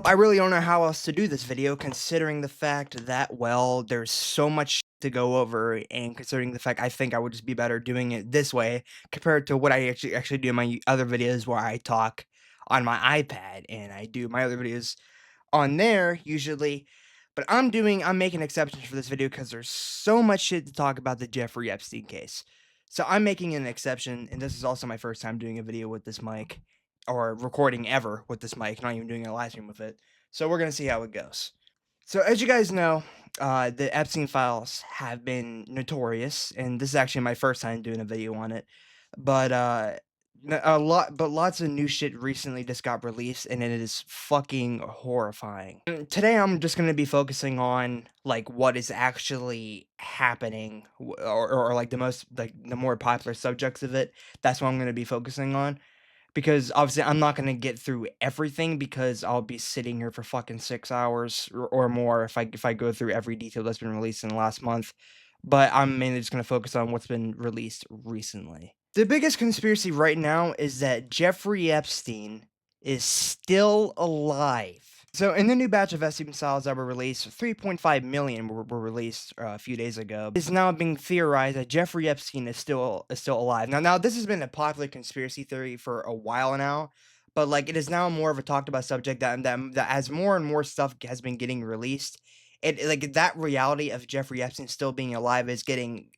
I really don't know how else to do this video considering the fact that, well, there's so much to go over and considering the fact I think I would just be better doing it this way compared to what I actually do in my other videos where I talk on my iPad and I do my other videos on there usually. But I'm making exceptions for this video because there's so much shit to talk about the Jeffrey Epstein case. So I'm making an exception, and this is also my first time doing a video with this mic, or recording ever with this mic, not even doing a live stream with it. So we're gonna see how it goes. So as you guys know, the Epstein files have been notorious, and this is actually my first time doing a video on it. But lots of new shit recently just got released, and it is fucking horrifying. Today, I'm just gonna be focusing on like what is actually happening, or like the more popular subjects of it. That's what I'm gonna be focusing on. Because obviously I'm not gonna get through everything because I'll be sitting here for fucking 6 hours or more if I go through every detail that's been released in the last month, but I'm mainly just gonna focus on what's been released recently. The biggest conspiracy right now is that Jeffrey Epstein is still alive. So in the new batch of Epstein files that were released, 3.5 million were released a few days ago. It's now being theorized that Jeffrey Epstein is still alive. Now this has been a popular conspiracy theory for a while now, but like it is now more of a talked about subject that as more and more stuff has been getting released, it like that reality of Jeffrey Epstein still being alive is getting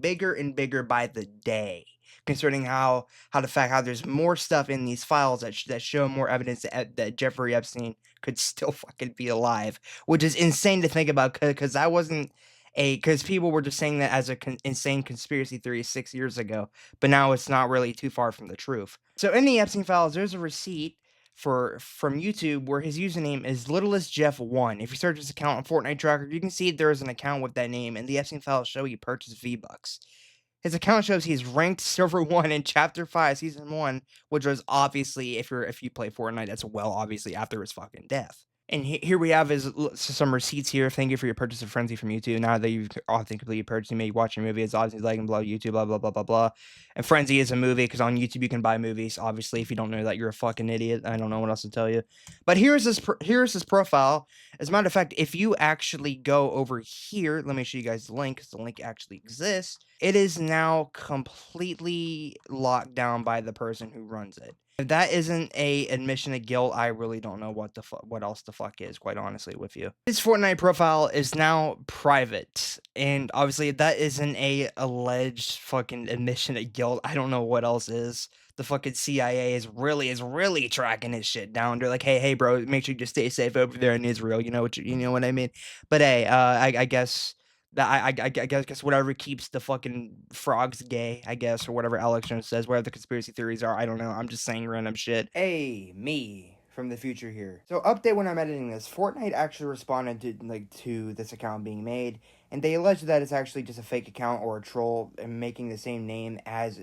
bigger and bigger by the day. Concerning how there's more stuff in these files that show more evidence that Jeffrey Epstein could still fucking be alive, which is insane to think about because that wasn't because people were just saying that as a insane conspiracy theory 6 years ago, but now it's not really too far from the truth. So in the Epstein files, there's a receipt from YouTube where his username is littlestjeff1. If you search his account on Fortnite Tracker, you can see there is an account with that name, and the Epstein files show he purchased V-Bucks. His account shows he's ranked silver 1 in Chapter 5, Season 1, which was obviously, if you play Fortnite, that's well obviously after his fucking death. And here we have some receipts here. Thank you for your purchase of Frenzy from YouTube. Now that you've authentically purchased, you may watch your movie. It's obviously like and below YouTube, blah, blah, blah, blah, blah. And Frenzy is a movie because on YouTube you can buy movies. Obviously, if you don't know that, you're a fucking idiot. I don't know what else to tell you. But here's his profile. As a matter of fact, if you actually go over here, let me show you guys the link because the link actually exists. It is now completely locked down by the person who runs it. If that isn't a admission of guilt, I really don't know what else the fuck is, quite honestly with you. His Fortnite profile is now private, and obviously that isn't a alleged fucking admission of guilt. I don't know what else is. The fucking CIA is really tracking his shit down. They're like, hey, bro, make sure you just stay safe over there in Israel. You know what I mean? But hey, I guess that I guess whatever keeps the fucking frogs gay, I guess, or whatever Alex Jones says, whatever the conspiracy theories are, I don't know. I'm just saying random shit. Hey, me from the future here. So update when I'm editing this. Fortnite actually responded to this account being made, and they allege that it's actually just a fake account or a troll and making the same name as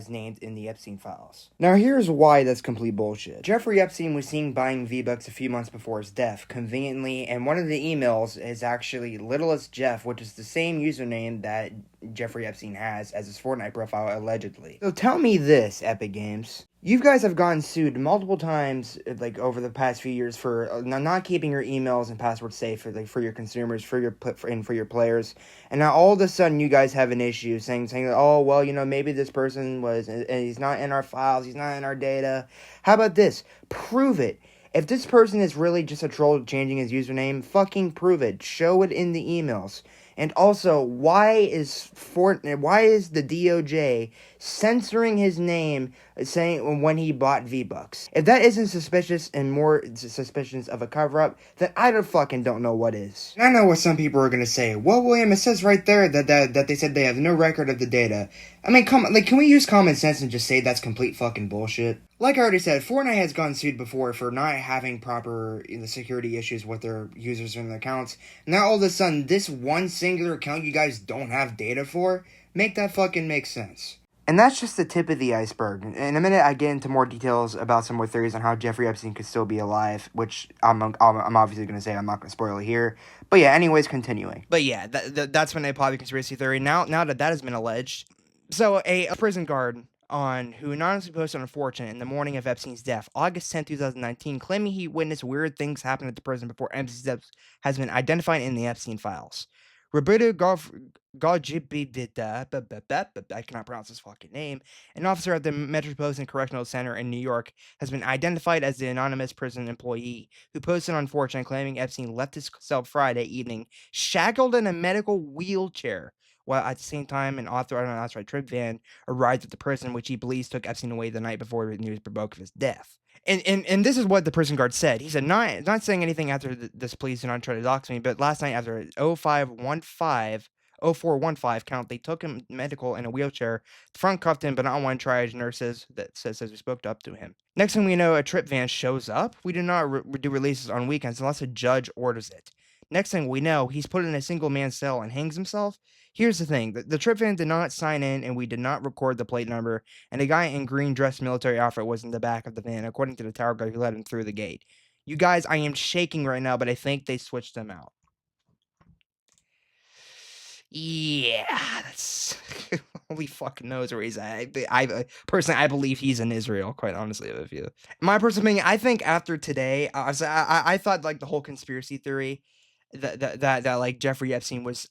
named in the Epstein files. Now here's why that's complete bullshit. Jeffrey Epstein was seen buying V-Bucks a few months before his death, conveniently, and one of the emails is actually Littlest Jeff, which is the same username that Jeffrey Epstein has as his Fortnite profile, allegedly. So tell me this, Epic Games. You guys have gotten sued multiple times, like, over the past few years for not keeping your emails and passwords safe for your consumers, for your players. And now all of a sudden you guys have an issue saying that, oh, well, maybe this person and he's not in our files, he's not in our data. How about this? Prove it. If this person is really just a troll changing his username, fucking prove it. Show it in the emails. And also, why is the DOJ censoring his name, saying when he bought V-Bucks? If that isn't suspicious and more suspicions of a cover-up, then I don't know what is. And I know what some people are gonna say. Well, William, it says right there that they said they have no record of the data. I mean, can we use common sense and just say that's complete fucking bullshit? Like I already said, Fortnite has gotten sued before for not having proper security issues with their users and their accounts. Now all of a sudden, this one singular account you guys don't have data for, make that fucking make sense. And that's just the tip of the iceberg. In a minute, I get into more details about some more theories on how Jeffrey Epstein could still be alive, which I'm obviously going to say I'm not going to spoil it here. But yeah, anyways, continuing. But yeah, that's been a popular conspiracy theory. Now that has been alleged. So a prison guard who anonymously posted on 4chan in the morning of Epstein's death, August 10, 2019, claiming he witnessed weird things happen at the prison before Epstein's death has been identified in the Epstein files. Roberto Gajibidita, I cannot pronounce his fucking name, an officer at the Metropolitan Correctional Center in New York, has been identified as the anonymous prison employee who posted on 4chan claiming Epstein left his cell Friday evening shackled in a medical wheelchair, while at the same time an unauthorized trip van arrived at the prison, which he believes took Epstein away the night before the news broke of his death. And this is what the prison guard said. He said, not saying anything after this, please do not try to dox me, but last night after 0415 count, they took him medical in a wheelchair, front cuffed him, but not one triage nurses that says we spoke up to him. Next thing we know, a trip van shows up. We do not do releases on weekends unless a judge orders it. Next thing we know, he's put in a single man cell and hangs himself. Here's the thing, the trip van did not sign in and we did not record the plate number, and a guy in green dress military outfit was in the back of the van, according to the tower guard who let him through the gate. You guys, I am shaking right now, but I think they switched them out. Yeah, that's only fucking knows where he's at. I personally, I believe he's in Israel. Quite honestly, with you, my personal opinion, I think after today, I thought like the whole conspiracy theory that like Jeffrey Epstein was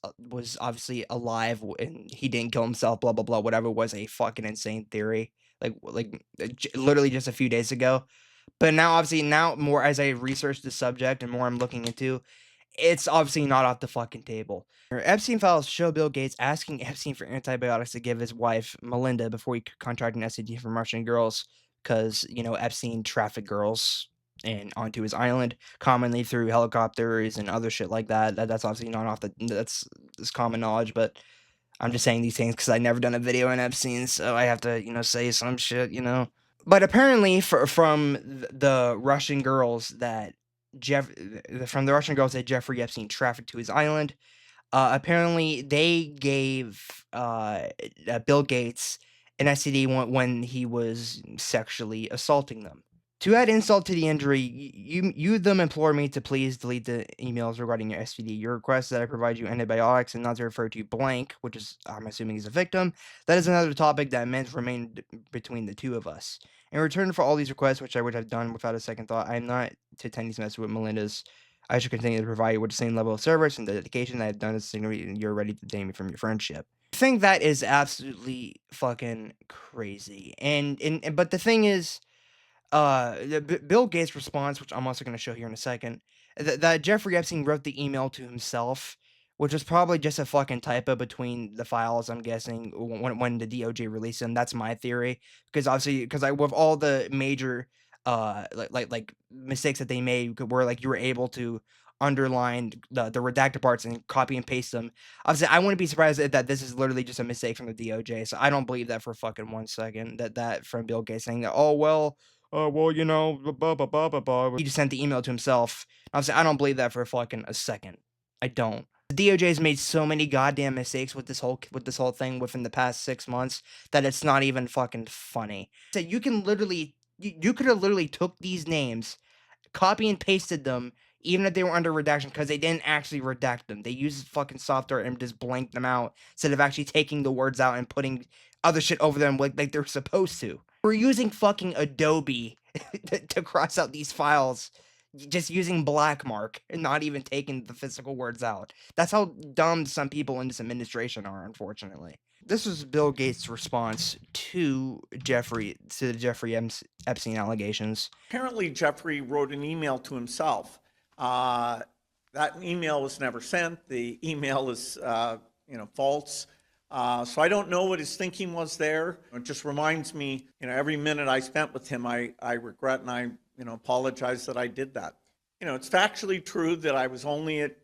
obviously alive and he didn't kill himself, blah blah blah, whatever, was a fucking insane theory. Literally just a few days ago. But now, obviously, now more as I research the subject and more I'm looking into, it's obviously not off the fucking table. Epstein files show Bill Gates asking Epstein for antibiotics to give his wife, Melinda, before he contracted an STD from Russian girls, because, Epstein trafficked girls and onto his island, commonly through helicopters and other shit like that. That's obviously not that's common knowledge, but I'm just saying these things because I've never done a video on Epstein, so I have to, say some shit. But apparently, from the Russian girls that Jeffrey Epstein trafficked to his island, apparently they gave Bill Gates an STD when he was sexually assaulting them. To add insult to the injury, you them implore me to please delete the emails regarding your STD. Your request that I provide you antibiotics and not to refer to blank, which is, I'm assuming, he's a victim. That is another topic that meant remained between the two of us. In return for all these requests, which I would have done without a second thought, I am not to attend these messages with Melinda's. I should continue to provide you with the same level of service and dedication that I've done to signal you're ready to thank me from your friendship. I think that is absolutely fucking crazy. But the thing is, Bill Gates' response, which I'm also going to show here in a second, that Jeffrey Epstein wrote the email to himself, which was probably just a fucking typo between the files. I'm guessing when the DOJ released them. That's my theory, because obviously, with all the major like mistakes that they made, where like you were able to underline the redacted parts and copy and paste them. Obviously, I wouldn't be surprised that this is literally just a mistake from the DOJ. So I don't believe that for fucking 1 second. That from Bill Gates saying that, oh well, blah, blah, blah, blah, blah. He just sent the email to himself. Obviously, I don't believe that for fucking a second. I don't. The DOJ has made so many goddamn mistakes with this whole thing within the past 6 months that it's not even fucking funny. So you can literally, you could have literally took these names, copy and pasted them, even if they were under redaction, because they didn't actually redact them. They used fucking software and just blanked them out instead of actually taking the words out and putting other shit over them like they're supposed to. We're using fucking Adobe to cross out these files, just using blackmark and not even taking the physical words out. That's how dumb some people in this administration are, unfortunately. This was Bill Gates' response to the Jeffrey Epstein allegations. Apparently, Jeffrey wrote an email to himself. That email was never sent. The email is, false. So I don't know what his thinking was there. It just reminds me, every minute I spent with him, I regret and I, apologize that I did that. It's factually true that I was only at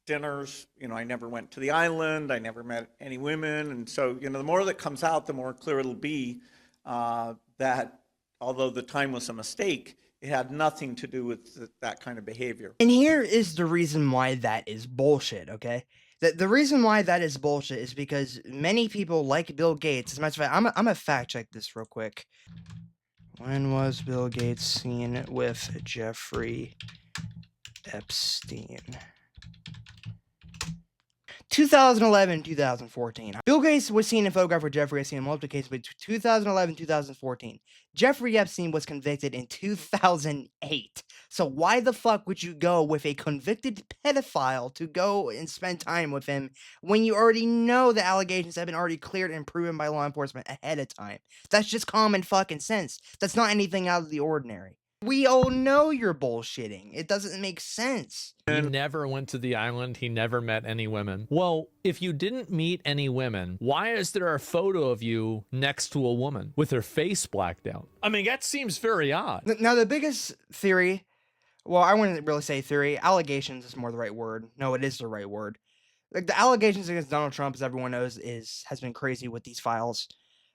dinners. I never went to the island. I never met any women. And so, the more that comes out, the more clear it'll be that although the time was a mistake, it had nothing to do with that kind of behavior. And here is the reason why that is bullshit, okay? The reason why that is bullshit is because many people like Bill Gates, as a matter of fact, I'm gonna fact check this real quick. When was Bill Gates seen with Jeffrey Epstein? 2011, 2014. Bill Gates was seen in photograph with Jeffrey Epstein in multiple cases between 2011, 2014. Jeffrey Epstein was convicted in 2008. So why the fuck would you go with a convicted pedophile to go and spend time with him when you already know the allegations have been already cleared and proven by law enforcement ahead of time? That's just common fucking sense. That's not anything out of the ordinary. We all know you're bullshitting. It doesn't make sense. He never went to the island. He never met any women. Well, if you didn't meet any women, why is there a photo of you next to a woman with her face blacked out? I mean, that seems very odd. Now, the biggest theory, well, I wouldn't really say theory. Allegations is more the right word. No, it is the right word. Like, the allegations against Donald Trump, as everyone knows, has been crazy with these files.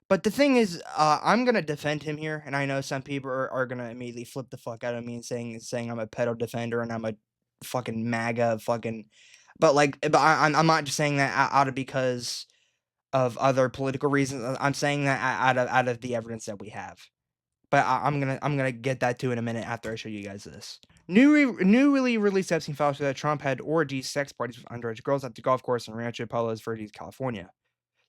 But the thing is, I'm gonna defend him here, and I know some people are gonna immediately flip the fuck out of me and saying I'm a pedo defender and I'm a fucking MAGA fucking. But like, I'm not just saying that out of because of other political reasons. I'm saying that out of the evidence that we have. But I'm gonna get that to in a minute after I show you guys this. Newly released Epstein files show that Trump had orgies, sex parties with underage girls at the golf course in Rancho Palos Verdes, California.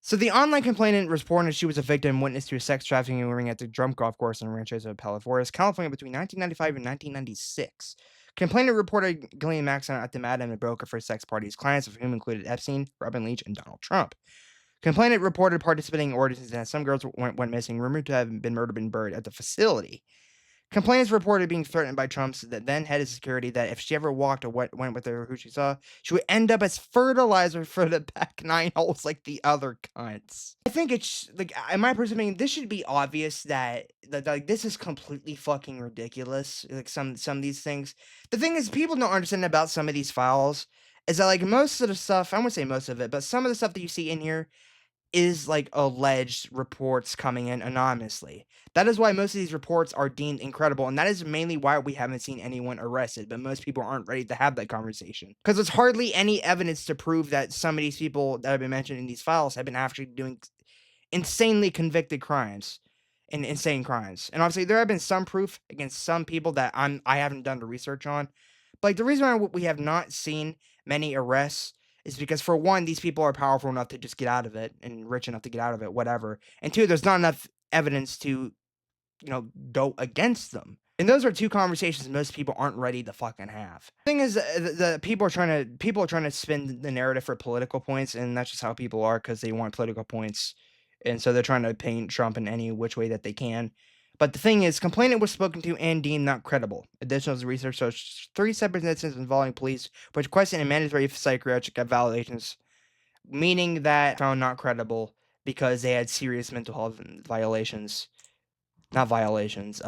So the online complainant reported she was a victim witness to a sex trafficking ring at the drum golf course in Rancho Palos Verdes, California between 1995 and 1996. Complainant reported Ghislaine Maxon at the Madam and broker for sex parties, clients of whom included Epstein, Robin Leach, and Donald Trump. Complainant reported participating in orgies and some girls went missing, rumored to have been murdered and buried at the facility. Complainants reported being threatened by Trump's then head of security that if she ever walked or went with her who she saw, she would end up as fertilizer for the back nine holes like the other cunts. I think it's like, in my personal opinion, this should be obvious that like this is completely fucking ridiculous. Like some of these things. The thing is, people don't understand about some of these files is that like most of the stuff, I wouldn't say most of it, but some of the stuff that you see in here is like alleged reports coming in anonymously. That is why most of these reports are deemed incredible, and that is mainly why we haven't seen anyone arrested, but most people aren't ready to have that conversation. Because there's hardly any evidence to prove that some of these people that have been mentioned in these files have been actually doing insanely convicted crimes and insane crimes. And obviously there have been some proof against some people that I haven't done the research on. But like the reason why we have not seen many arrests is because for one, these people are powerful enough to just get out of it and rich enough to get out of it, whatever. And two, there's not enough evidence to, go against them. And those are two conversations most people aren't ready to fucking have. The thing is, the people are trying to spin the narrative for political points, and that's just how people are because they want political points, and so they're trying to paint Trump in any which way that they can. But the thing is, complainant was spoken to and deemed not credible. Additional research shows 3 separate incidents involving police, which questioned and mandatory psychiatric evaluations, meaning that found not credible because they had serious mental health violations. Not violations,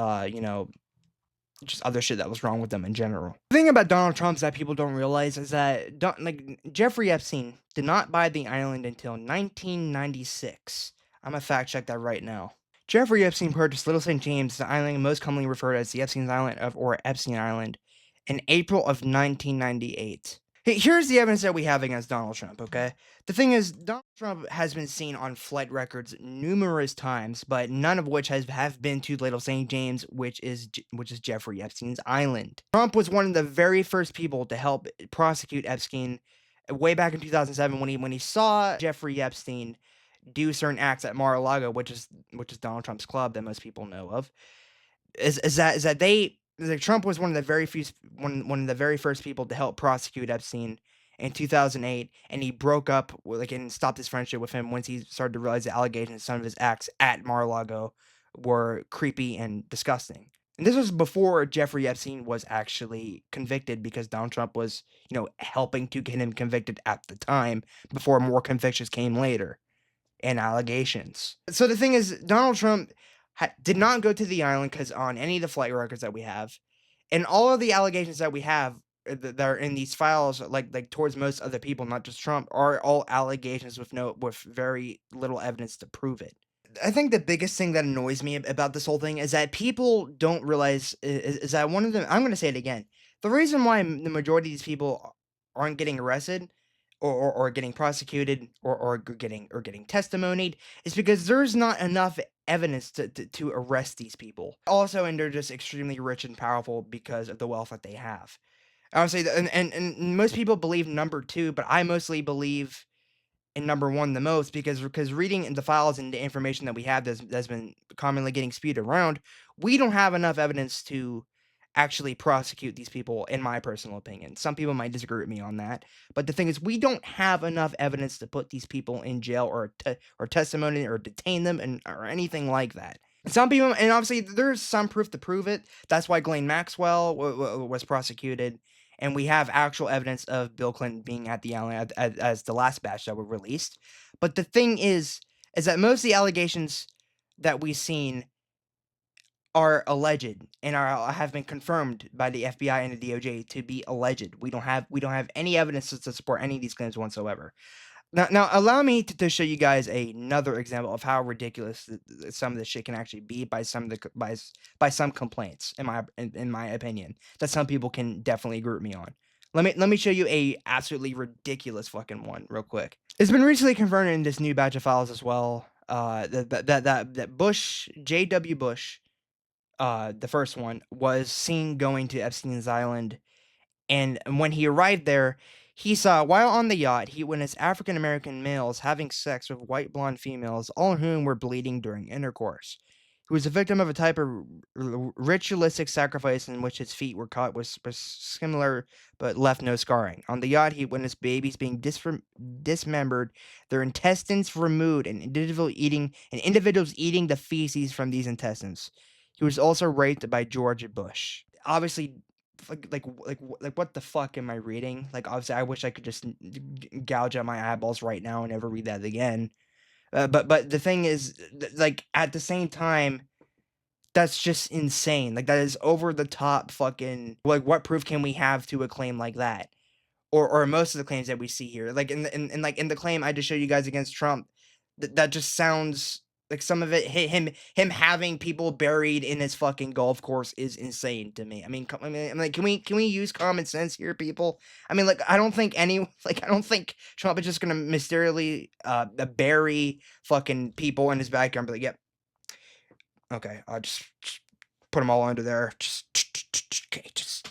just other shit that was wrong with them in general. The thing about Donald Trump that people don't realize is that Jeffrey Epstein did not buy the island until 1996. I'm gonna fact check that right now. Jeffrey Epstein purchased Little St. James, the island most commonly referred as the Epstein's Island or Epstein Island, in April of 1998. Here's the evidence that we have against Donald Trump, okay? The thing is, Donald Trump has been seen on flight records numerous times, but none of which have been to Little St. James, which is Jeffrey Epstein's island. Trump was one of the very first people to help prosecute Epstein way back in 2007 when he saw Jeffrey Epstein do certain acts at Mar-a-Lago, which is Donald Trump's club that most people know of. Trump was one of the very first people to help prosecute Epstein in 2008, and he broke up and stopped his friendship with him once he started to realize the allegations some of his acts at Mar-a-Lago were creepy and disgusting. And this was before Jeffrey Epstein was actually convicted because Donald Trump was, helping to get him convicted at the time before more convictions came later and allegations. So the thing is, Donald Trump did not go to the island because on any of the flight records that we have, and all of the allegations that we have that are in these files, like towards most other people, not just Trump, are all allegations with very little evidence to prove it. I think the biggest thing that annoys me about this whole thing is that people don't realize is that one of them. I'm going to say it again. The reason why the majority of these people aren't getting arrested or getting prosecuted or getting testimonied is because there's not enough evidence to arrest these people. Also, and they're just extremely rich and powerful because of the wealth that they have. I would say that, and most people believe number two, but I mostly believe and number one the most because reading the files and the information that we have that's been commonly getting spewed around, we don't have enough evidence to actually prosecute these people, in my personal opinion. Some people might disagree with me on that, but the thing is, we don't have enough evidence to put these people in jail or testimony or detain them and or anything like that. Some people, and obviously there's some proof to prove it. That's why Ghislaine Maxwell was prosecuted, and we have actual evidence of Bill Clinton being at the island as the last batch that were released. But the thing is that most of the allegations that we've seen are alleged and have been confirmed by the FBI and the DOJ to be alleged. We don't have any evidence to support any of these claims whatsoever. Now, allow me to show you guys another example of how ridiculous some of this shit can actually be by some of the by some complaints, in my opinion, that some people can definitely agree with me on. Let me show you a absolutely ridiculous fucking one real quick. It's been recently confirmed in this new batch of files as well. That Bush, J.W. Bush, the first one, was seen going to Epstein's Island, and when he arrived there, he saw, while on the yacht, he witnessed African American males having sex with white blonde females, all of whom were bleeding during intercourse. He was a victim of a type of ritualistic sacrifice in which his feet were caught with similar but left no scarring. On the yacht, he witnessed babies being dismembered, their intestines removed, and individuals eating the feces from these intestines. He was also raped by George Bush. Obviously, what the fuck am I reading? Like, obviously, I wish I could just gouge out my eyeballs right now and never read that again. But the thing is, like, at the same time, that's just insane. Like, that is over the top fucking. Like, what proof can we have to a claim like that? Or most of the claims that we see here, like in the claim I just showed you guys against Trump, that just sounds like some of it. Him having people buried in his fucking golf course is insane to me. I mean, I'm like, can we use common sense here, people? I mean, like, I don't think Trump is just gonna mysteriously bury fucking people in his backyard and be like, yep, okay, I'll just put them all under there. Okay, just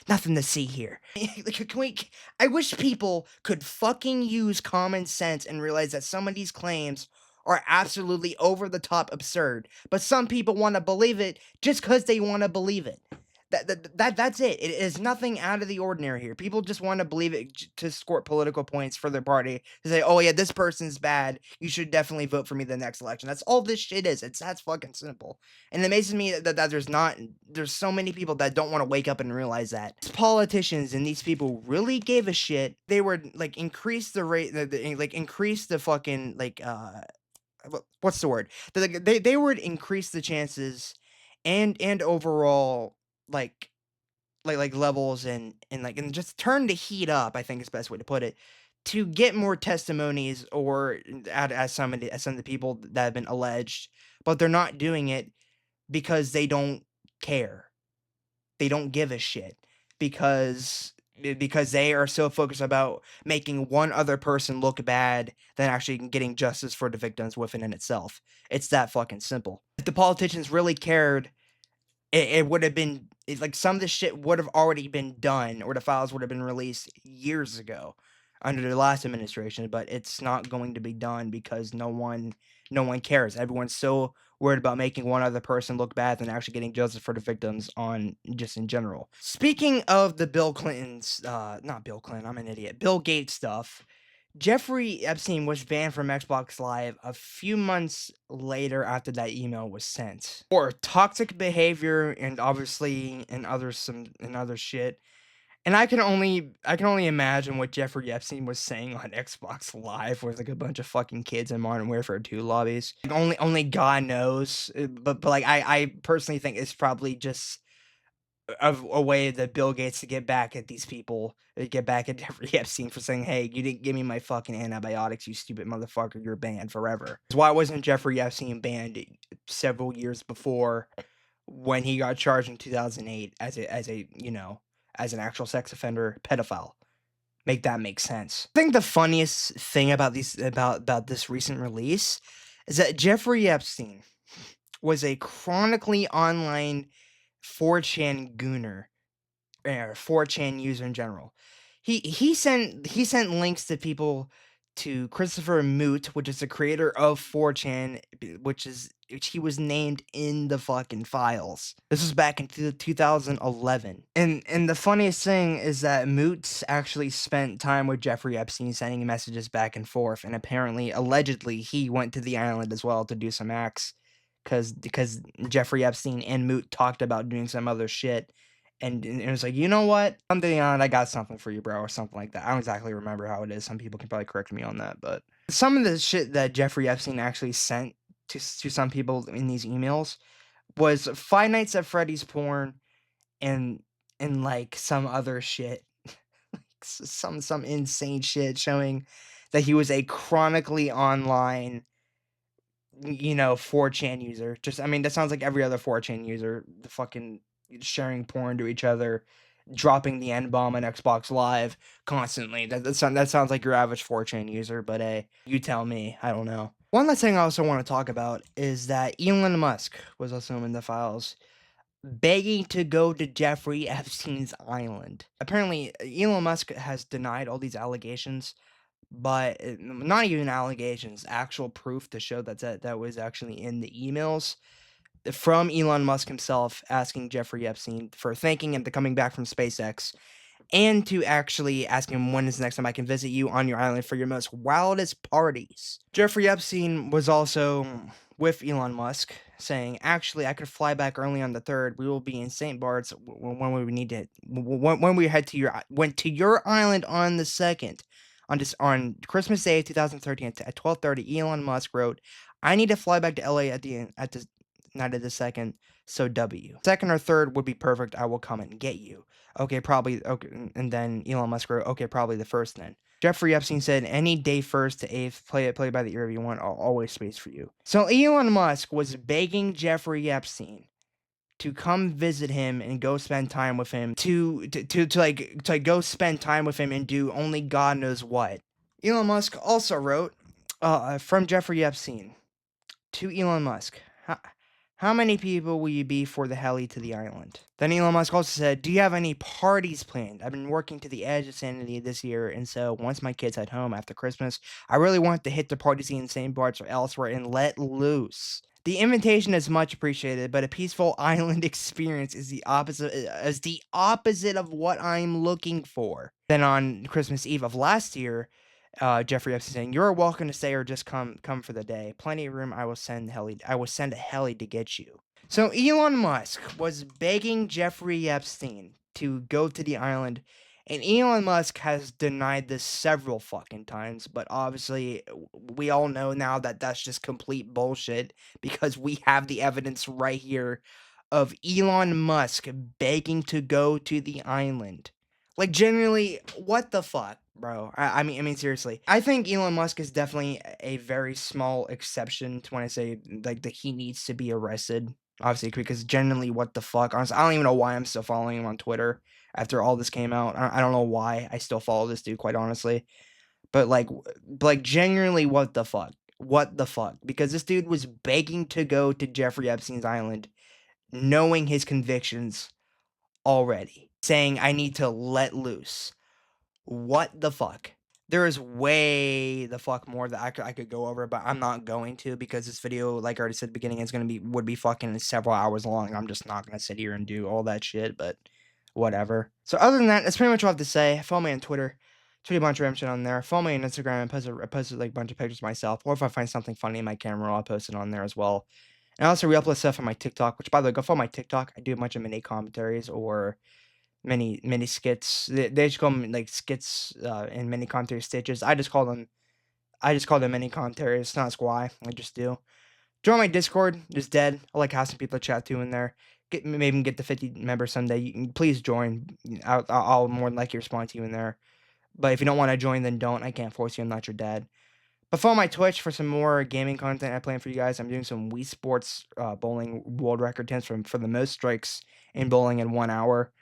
nothing to see here. Like, I wish people could fucking use common sense and realize that some of these claims are absolutely over the top absurd, but some people want to believe it just because they want to believe it. That's it. It is nothing out of the ordinary here. People just want to believe it to score political points for their party. To say, oh yeah, this person's bad. You should definitely vote for me the next election. That's all this shit is. That's fucking simple. And it amazes me that there's so many people that don't want to wake up and realize that. These politicians and these people really gave a shit. They were like increase the rate, increase the fucking what's the word? They would increase the chances and overall like levels and just turn the heat up, I think is the best way to put it, to get more testimonies or as some of the people that have been alleged, but they're not doing it because they don't care. They don't give a shit because they are so focused about making one other person look bad than actually getting justice for the victims within in itself. It's that fucking simple. If the politicians really cared, it would have been like some of this shit would have already been done, or the files would have been released years ago under the last administration. But it's not going to be done because no one cares. Everyone's so worried about making one other person look bad than actually getting justice for the victims on just in general. Speaking of the Bill Clinton's, not Bill Clinton, I'm an idiot. Bill Gates stuff. Jeffrey Epstein was banned from Xbox Live a few months later after that email was sent. For toxic behavior and obviously and other shit. And I can only imagine what Jeffrey Epstein was saying on Xbox Live with like a bunch of fucking kids in Modern Warfare 2 lobbies. Like, only God knows. But like I personally think it's probably just of a way that Bill Gates to get back at these people, get back at Jeffrey Epstein for saying, "Hey, you didn't give me my fucking antibiotics, you stupid motherfucker. You're banned forever." Why wasn't Jeffrey Epstein banned several years before when he got charged in 2008 as an actual sex offender pedophile? Make that make sense. I think the funniest thing about this recent release is that Jeffrey Epstein was a chronically online 4chan gooner, or 4chan user in general. He sent links to people to Christopher Moot, which is the creator of 4chan, which he was named in the fucking files. This was back in 2011. And the funniest thing is that Moot actually spent time with Jeffrey Epstein, sending messages back and forth, and apparently, allegedly, he went to the island as well to do some acts, because Jeffrey Epstein and Moot talked about doing some other shit. And it was like, you know what? Come to the island, I got something for you, bro, or something like that. I don't exactly remember how it is. Some people can probably correct me on that, but some of the shit that Jeffrey Epstein actually sent to some people in these emails was Five Nights at Freddy's porn and like some other shit, some insane shit showing that he was a chronically online, 4chan user. Just, I mean, that sounds like every other 4chan user. The fucking sharing porn to each other, dropping the N-bomb on Xbox Live constantly. That sounds like your average 4chan user, but hey, you tell me. I don't know. One last thing I also want to talk about is that Elon Musk was also in the files, begging to go to Jeffrey Epstein's island. Apparently, Elon Musk has denied all these allegations, but not even allegations, actual proof to show that was actually in the emails from Elon Musk himself, asking Jeffrey Epstein for thanking him for coming back from SpaceX, and to actually ask him when is the next time I can visit you on your island for your most wildest parties. Jeffrey Epstein was also with Elon Musk, saying, actually, I could fly back early on the 3rd. We will be in St. Bart's when we need to, when we went to your island on the 2nd. On Christmas Day 2013 at 12:30, Elon Musk wrote, I need to fly back to LA at the night of the 2nd, so W. 2nd or 3rd would be perfect. I will come and get you. Okay, probably. Okay, and then Elon Musk wrote, okay, probably the 1st then. Jeffrey Epstein said, any day 1st to 8th, play by the ear if you want. I'll always space for you. So Elon Musk was begging Jeffrey Epstein to come visit him and go spend time with him, to go spend time with him and do only God knows what. Elon Musk also wrote, from Jeffrey Epstein to Elon Musk, how many people will you be for the heli to the island? Then Elon Musk also said, do you have any parties planned? I've been working to the edge of sanity this year, and so once my kids head home after Christmas, I really want to hit the party scene in St. Bart's or elsewhere and let loose. The invitation is much appreciated, but a peaceful island experience is the opposite of what I'm looking for. Then on Christmas Eve of last year, Jeffrey Epstein saying, you're welcome to stay or just come for the day. Plenty of room. I will send a heli to get you. So Elon Musk was begging Jeffrey Epstein to go to the island, and Elon Musk has denied this several fucking times, but obviously we all know now that that's just complete bullshit, because we have the evidence right here of Elon Musk begging to go to the island. Like, genuinely, what the fuck, bro? I mean, seriously. I think Elon Musk is definitely a very small exception to when I say, like, that he needs to be arrested. Obviously, because genuinely, what the fuck? Honestly, I don't even know why I'm still following him on Twitter after all this came out. I don't know why I still follow this dude, quite honestly. But, genuinely, what the fuck? What the fuck? Because this dude was begging to go to Jeffrey Epstein's island, knowing his convictions already, saying, I need to let loose. What the fuck? There is way the fuck more that I could go over, but I'm not going to, because this video, like I already said at the beginning, would be fucking several hours long. I'm just not gonna sit here and do all that shit, but whatever. So other than that, that's pretty much all I have to say. Follow me on Twitter. Tweet a bunch of random shit on there. Follow me on Instagram. I posted like a bunch of pictures myself. Or if I find something funny in my camera, I'll post it on there as well. And I also re-upload stuff on my TikTok, which, by the way, go follow my TikTok. I do a bunch of mini commentaries or mini skits. They just call them like skits and mini commentary stitches. I just call them mini commentaries. It's not why. I just do. Join my Discord. It's dead. I like having some people to chat to in there. Maybe get the 50 members someday. Please join. I'll more than likely respond to you in there. But if you don't want to join, then don't. I can't force you. I'm not your dad. But follow my Twitch for some more gaming content I plan for you guys. I'm doing some Wii Sports Bowling world record attempts for the most strikes in bowling in 1 hour.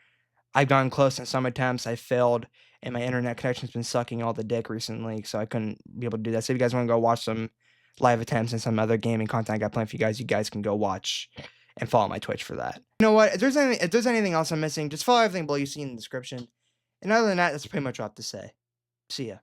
I've gotten close in some attempts. I failed, and my internet connection's been sucking all the dick recently, so I couldn't be able to do that. So if you guys want to go watch some live attempts and some other gaming content I got planned for you guys can go watch and follow my Twitch for that. You know what? If there's anything else I'm missing, just follow everything below you see in the description. And other than that, that's pretty much all I have to say. See ya.